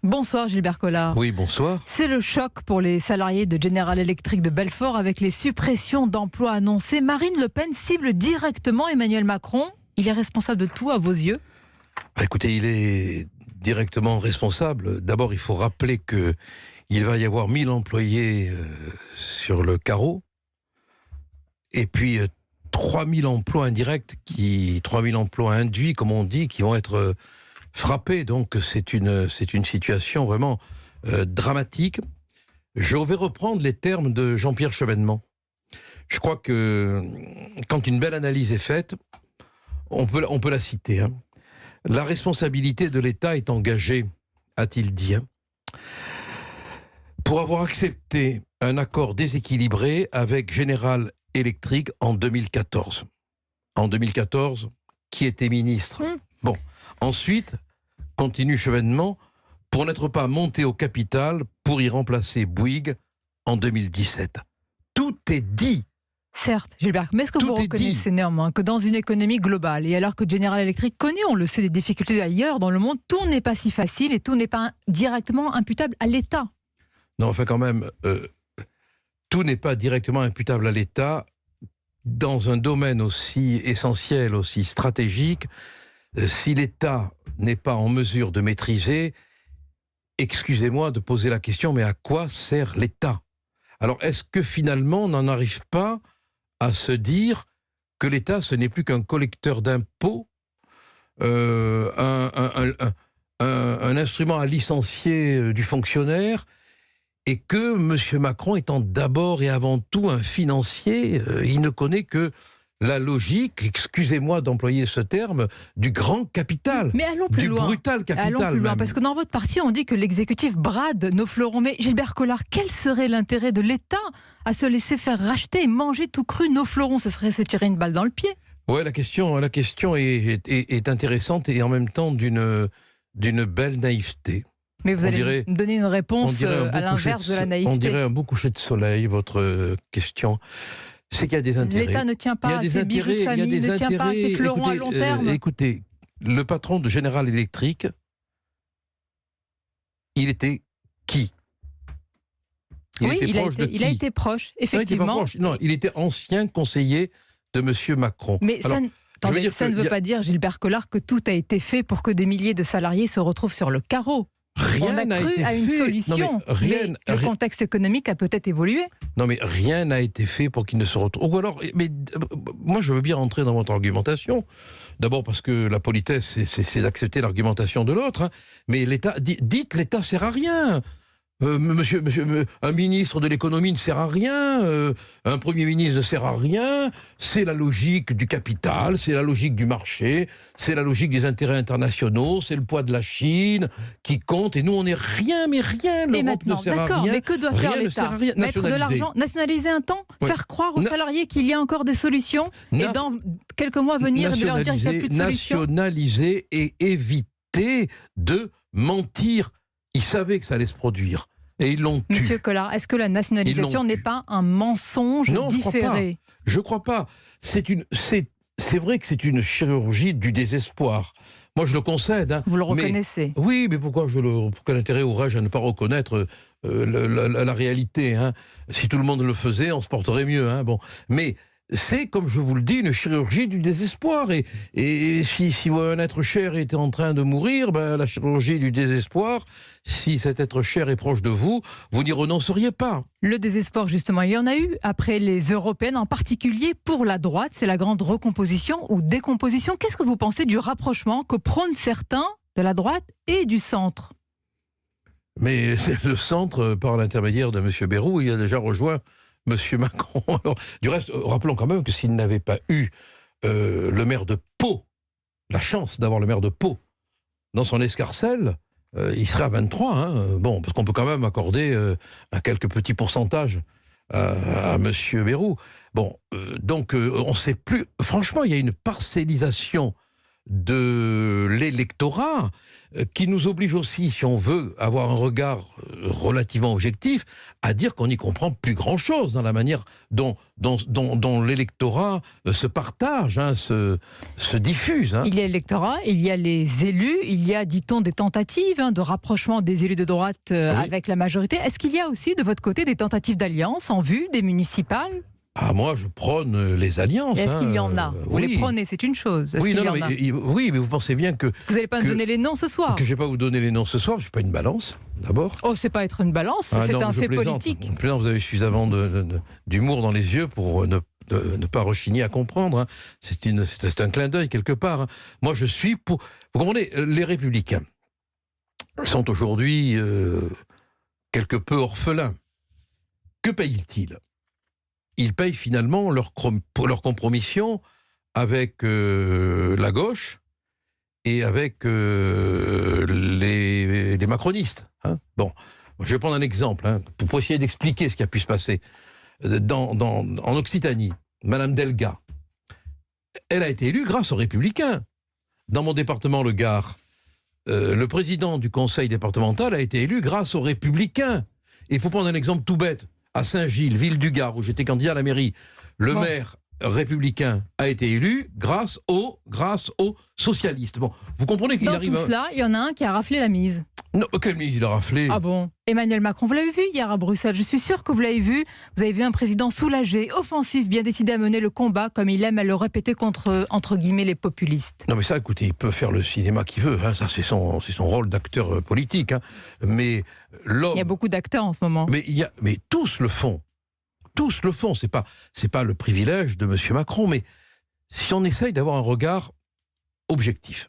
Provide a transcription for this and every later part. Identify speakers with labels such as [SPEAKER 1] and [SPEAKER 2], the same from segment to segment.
[SPEAKER 1] Bonsoir Gilbert Collard.
[SPEAKER 2] Oui, bonsoir.
[SPEAKER 1] C'est le choc pour les salariés de General Electric de Belfort avec les suppressions d'emplois annoncées. Marine Le Pen cible directement Emmanuel Macron. Il est responsable de tout à vos yeux?
[SPEAKER 2] Écoutez, il est directement responsable. D'abord, il faut rappeler qu'il va y avoir 1000 employés sur le carreau. Et puis 3000 emplois indirects, 3000 emplois induits, comme on dit, qui vont être frappés. Donc c'est une situation vraiment dramatique. Je vais reprendre les termes de Jean-Pierre Chevènement. Je crois que quand une belle analyse est faite, on peut la citer. La responsabilité de l'État est engagée, a-t-il dit, pour avoir accepté un accord déséquilibré avec General Electric en 2014. En 2014, qui était ministre? Bon. Ensuite, continue Chevènement, pour n'être pas monté au capital pour y remplacer Bouygues en 2017. Tout est dit.
[SPEAKER 1] Certes, Gilbert, mais est-ce que vous reconnaissez néanmoins que dans une économie globale, et alors que General Electric connaît, on le sait, des difficultés ailleurs dans le monde, tout n'est pas si facile et tout n'est pas directement imputable à l'État?
[SPEAKER 2] Non, enfin quand même, tout n'est pas directement imputable à l'État dans un domaine aussi essentiel, aussi stratégique. Si l'État n'est pas en mesure de maîtriser, excusez-moi de poser la question, mais à quoi sert l'État? Alors, est-ce que finalement, on n'en arrive pas à se dire que l'État, ce n'est plus qu'un collecteur d'impôts, un instrument à licencier du fonctionnaire, et que M. Macron étant d'abord et avant tout un financier, il ne connaît que la logique, excusez-moi d'employer ce terme, du grand capital.
[SPEAKER 1] Mais allons plus loin.
[SPEAKER 2] Du brutal capital.
[SPEAKER 1] Allons plus loin,
[SPEAKER 2] même.
[SPEAKER 1] parce que dans votre parti, on dit que l'exécutif brade nos fleurons. Mais Gilbert Collard, quel serait l'intérêt de l'État à se laisser faire racheter et manger tout cru nos fleurons? Ce serait se tirer une balle dans le pied.
[SPEAKER 2] Ouais, la question est intéressante et en même temps d'une belle naïveté.
[SPEAKER 1] Mais vous allez me donner une réponse à l'inverse de la naïveté.
[SPEAKER 2] On dirait un beau coucher de soleil, votre question. C'est qu'il y a des intérêts.
[SPEAKER 1] L'État ne tient pas à ses bijoux de famille, ne tient pas à ses fleurons à long terme.
[SPEAKER 2] Écoutez, le patron de General Electric, il était qui?
[SPEAKER 1] Il a été proche, effectivement.
[SPEAKER 2] Il était ancien conseiller de M. Macron.
[SPEAKER 1] Mais alors, ça ne veut pas dire, Gilbert Collard, que tout a été fait pour que des milliers de salariés se retrouvent sur le carreau.
[SPEAKER 2] Rien n'a été fait.
[SPEAKER 1] On a cru à une solution, mais le contexte économique a peut-être évolué.
[SPEAKER 2] Non, mais rien n'a été fait pour qu'ils ne se retrouvent. Ou alors, moi, je veux bien rentrer dans votre argumentation. D'abord parce que la politesse, c'est d'accepter l'argumentation de l'autre. Mais l'État, dites l'État sert à rien. Un ministre de l'économie ne sert à rien, un premier ministre ne sert à rien, c'est la logique du capital, c'est la logique du marché, c'est la logique des intérêts internationaux, c'est le poids de la Chine qui compte, et nous on n'est rien, mais rien, l'Europe ne sert à rien.
[SPEAKER 1] Mais que doit faire l'État? Mettre de l'argent, nationaliser un temps, faire croire aux salariés qu'il y a encore des solutions, et dans quelques mois venir de leur dire qu'il n'y a plus de solutions.
[SPEAKER 2] Nationaliser et éviter de mentir. Ils savaient que ça allait se produire. Et ils l'ont tué.
[SPEAKER 1] Monsieur Collard, est-ce que la nationalisation n'est pas un mensonge différé?
[SPEAKER 2] Je crois pas. C'est vrai que c'est une chirurgie du désespoir. Moi, je le concède.
[SPEAKER 1] Vous le reconnaissez?
[SPEAKER 2] Oui, mais pourquoi quel intérêt aurais-je à ne pas reconnaître la réalité? Si tout le monde le faisait, on se porterait mieux. Bon. Mais c'est, comme je vous le dis, une chirurgie du désespoir. Et si un être cher était en train de mourir, la chirurgie du désespoir, si cet être cher est proche de vous, vous n'y renonceriez pas.
[SPEAKER 1] Le désespoir, justement, il y en a eu après les européennes, en particulier pour la droite. C'est la grande recomposition ou décomposition. Qu'est-ce que vous pensez du rapprochement que prônent certains de la droite et du centre?
[SPEAKER 2] Mais le centre, par l'intermédiaire de M. Bayrou, il a déjà rejoint Monsieur Macron. Alors, du reste, rappelons quand même que s'il n'avait pas eu le maire de Pau, la chance d'avoir le maire de Pau dans son escarcelle, il serait à 23. Bon, parce qu'on peut quand même accorder un quelques petits pourcentages à Monsieur Bayrou. Bon, donc on ne sait plus. Franchement, il y a une parcellisation de l'électorat qui nous oblige aussi, si on veut avoir un regard relativement objectif à dire qu'on n'y comprend plus grand-chose dans la manière dont l'électorat se partage, hein, se diffuse. Hein.
[SPEAKER 1] Il y a l'électorat, il y a les élus, il y a, dit-on, des tentatives de rapprochement des élus de droite avec la majorité. Est-ce qu'il y a aussi, de votre côté, des tentatives d'alliance en vue des municipales ?
[SPEAKER 2] Ah, moi, je prône les alliances.
[SPEAKER 1] Est-ce qu'il y en a ? Vous les prônez, c'est une chose.
[SPEAKER 2] Oui, mais vous pensez bien que...
[SPEAKER 1] Vous n'allez pas me donner les noms ce soir ?
[SPEAKER 2] Que je ne vais pas vous donner les noms ce soir, je ne suis pas une balance, d'abord.
[SPEAKER 1] Oh, c'est pas être une balance, c'est un fait politique.
[SPEAKER 2] Plaisante, vous avez suffisamment d'humour dans les yeux pour ne pas rechigner à comprendre. Hein. C'est un clin d'œil quelque part. Hein. Moi, je suis pour... Vous comprenez, les Républicains sont aujourd'hui quelque peu orphelins. Que payent-ils ? Ils payent finalement leur compromission avec la gauche et avec les macronistes. Hein. Bon, je vais prendre un exemple hein, pour essayer d'expliquer ce qui a pu se passer. En Occitanie, Madame Delga, elle a été élue grâce aux Républicains. Dans mon département, le Gard, le président du conseil départemental a été élu grâce aux Républicains. Et pour prendre un exemple tout bête, à Saint-Gilles, ville du Gard, où j'étais candidat à la mairie, le maire républicain a été élu grâce aux socialistes. Bon, vous comprenez qu'il arrive...
[SPEAKER 1] Dans tout cela, il y en a un qui a raflé la mise.
[SPEAKER 2] Non, quelle mise il a raflé ?
[SPEAKER 1] Ah bon ? Emmanuel Macron, vous l'avez vu hier à Bruxelles, je suis sûr que vous l'avez vu. Vous avez vu un président soulagé, offensif, bien décidé à mener le combat, comme il aime à le répéter contre, entre guillemets, les populistes.
[SPEAKER 2] Non mais ça, écoutez, il peut faire le cinéma qu'il veut, hein, ça c'est son rôle d'acteur politique. Hein. Mais l'homme...
[SPEAKER 1] Il y a beaucoup d'acteurs en ce moment.
[SPEAKER 2] Mais tous le font. Tous le font. C'est pas le privilège de M. Macron, mais si on essaye d'avoir un regard objectif,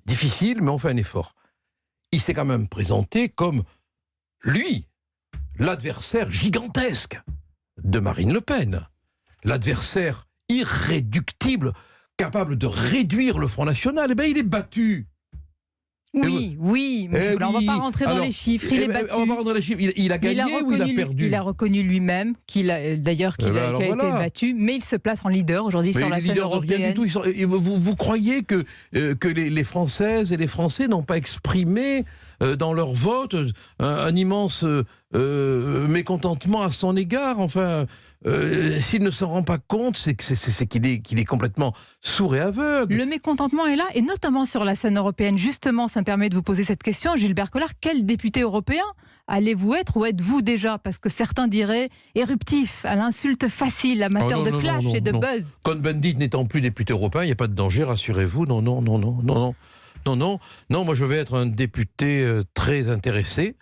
[SPEAKER 2] difficile, mais on fait un effort. Il s'est quand même présenté comme, lui, l'adversaire gigantesque de Marine Le Pen. L'adversaire irréductible, capable de réduire le Front National. Eh bien, il est battu.
[SPEAKER 1] Oui, monsieur Blanc, on ne va pas rentrer dans les chiffres. Il est battu.
[SPEAKER 2] On va pas rentrer dans les chiffres. Il a gagné ou il a perdu ?
[SPEAKER 1] Il a reconnu lui-même qu'il a été battu, mais il se place en leader aujourd'hui sur la scène européenne.
[SPEAKER 2] Rien du tout. Vous croyez que les Françaises et les Français n'ont pas exprimé dans leur vote un immense mécontentement à son égard ? Enfin, s'il ne s'en rend pas compte, c'est qu'il est complètement sourd et aveugle.
[SPEAKER 1] Le mécontentement est là, et notamment sur la scène européenne. Justement, ça me permet de vous poser cette question. Gilbert Collard, quel député européen allez-vous être, ou êtes-vous déjà ? Parce que certains diraient éruptif, à l'insulte facile, amateur de clash et de buzz.
[SPEAKER 2] Cohn-Bendit n'étant plus député européen, il n'y a pas de danger, rassurez-vous. Non, moi je vais être un député très intéressé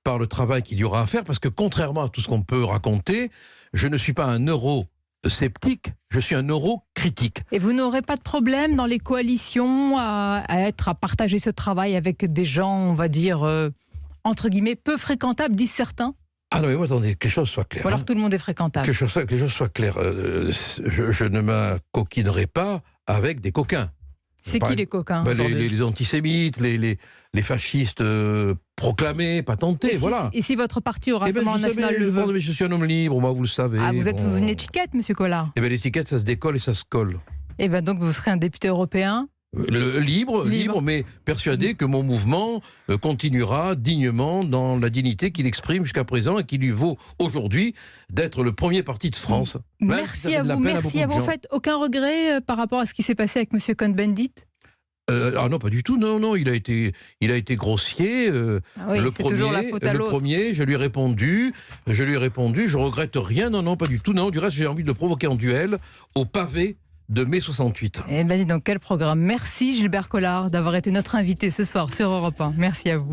[SPEAKER 2] par le travail qu'il y aura à faire, parce que contrairement à tout ce qu'on peut raconter, je ne suis pas un euro-sceptique, je suis un euro-critique.
[SPEAKER 1] Et vous n'aurez pas de problème dans les coalitions à partager ce travail avec des gens, on va dire, entre guillemets, peu fréquentables, disent certains ?
[SPEAKER 2] Ah non, mais moi, attendez, que les choses soient claires.
[SPEAKER 1] Ou alors tout le monde est fréquentable.
[SPEAKER 2] Que les choses soient claires. Je ne m'acoquinerai pas avec des coquins.
[SPEAKER 1] C'est qui les coquins
[SPEAKER 2] les antisémites, les fascistes proclamés, patentés, voilà.
[SPEAKER 1] Et si votre parti au Rassemblement National le veut ?
[SPEAKER 2] Je suis un homme libre, moi, vous le savez.
[SPEAKER 1] Ah, vous êtes sous une étiquette, monsieur Collard ?
[SPEAKER 2] Eh bien, l'étiquette, ça se décolle et ça se colle.
[SPEAKER 1] Eh bien, donc, vous serez un député européen ?
[SPEAKER 2] Libre, mais persuadé que mon mouvement continuera dignement dans la dignité qu'il exprime jusqu'à présent et qui lui vaut aujourd'hui d'être le premier parti de France.
[SPEAKER 1] Merci à vous. Vous faites aucun regret par rapport à ce qui s'est passé avec M. Cohn-Bendit ?
[SPEAKER 2] Non, pas du tout. Non, il a été grossier. Le premier, je lui ai répondu. Je regrette rien. Non, pas du tout. Non, du reste, j'ai envie de le provoquer en duel au pavé de mai 68.
[SPEAKER 1] Eh bien, dis donc, quel programme. Merci Gilbert Collard d'avoir été notre invité ce soir sur Europe 1. Merci à vous.